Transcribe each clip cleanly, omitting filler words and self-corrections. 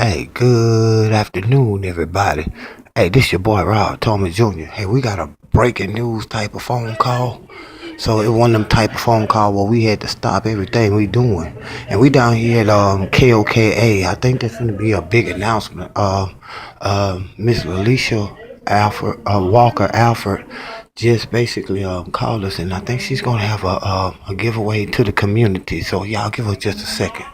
Hey, good afternoon, everybody. Hey, this your boy Rob Thomas Jr. Hey, we got a breaking news type of phone call. So it one of them type of phone call where we had to stop everything we doing, and we down here at KOKA. I think that's gonna be a big announcement. Miss Alicia Alfred Walker Alfred just basically called us, and I think she's gonna have a giveaway to the community. So y'all give us just a second.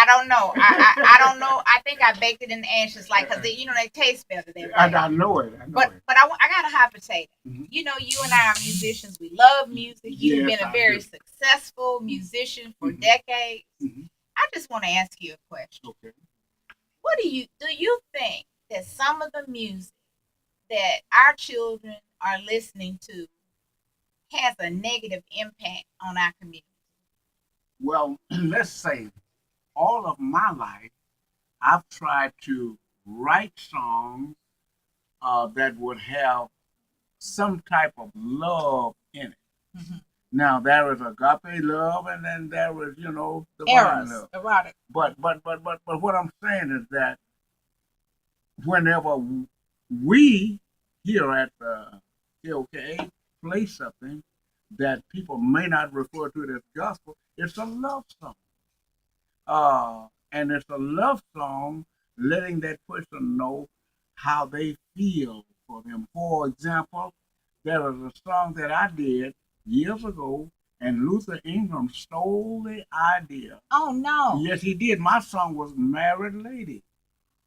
I don't know. I don't know. I think I baked it in the ashes, like, cause they taste better that way. I know it. But I got a hot potato. You and I are musicians. We love music. You've Yes, been a I very do. successful musician for Mhm. decades. Mhm. I just want to ask you a question. Okay. What do you think that some of the music that our children are listening to has a negative impact on our community? Well, let's say all of my life, I've tried to write songs that would have some type of love in it. Mm-hmm. Now there is agape love, and then there is, divine Eros, love. erotic. But what I'm saying is that whenever we here at the KOKA play something that people may not refer to it as gospel, it's a love song. And it's a love song letting that person know how they feel for them. For example, there was a song that I did years ago, and Luther Ingram stole the idea. Oh no! Yes, he did. My song was "Married Lady."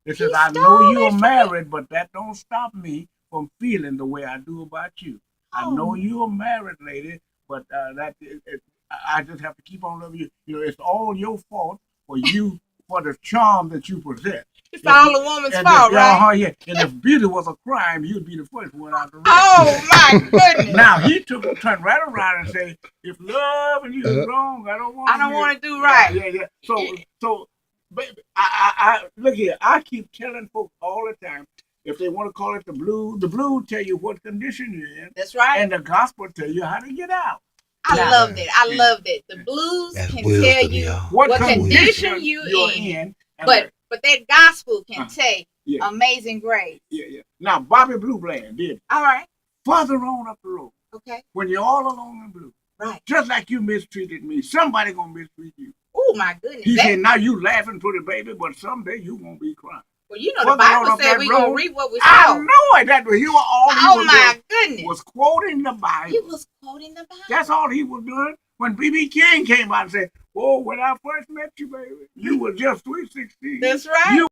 It He says, "I know stole you're it from me. married, but that don't stop me from feeling the way I do about you. I know Oh. you're a married lady, but I just have to keep on loving you. It's all your fault for the charm that you possess. It's all the woman's fault, right? Yeah. And if beauty was a crime, you'd be the first one out the race. Oh my goodness! Now he turned right around and said, "If loving you is wrong, I don't want to do right." Yeah. So, baby, I look here. I keep telling folks all the time, if they want to call it the blues tell you what condition you're in. That's right. And the gospel tell you how to get out. I loved it. I loved it. The blues That's can wisdom, tell you y'all. what condition you're in. But that gospel can take Amazing Grace. Yeah. Now Bobby Blue Bland did. All right. Farther on up the road. Okay. When you're all alone and blue. Right. Just like you mistreated me, somebody gonna mistreat you. Oh my goodness. He said, "Now you laughing pretty baby, but someday you gonna be crying." Well, the Bible said we gonna reap what we sow. I know it. That was you were all. Oh my goodness. Was quoting the Bible. He was quoting the Bible. That's all he was doing. When B.B. King came out and said, "Oh, when I first met you, baby, you were just sweet 16." That's right.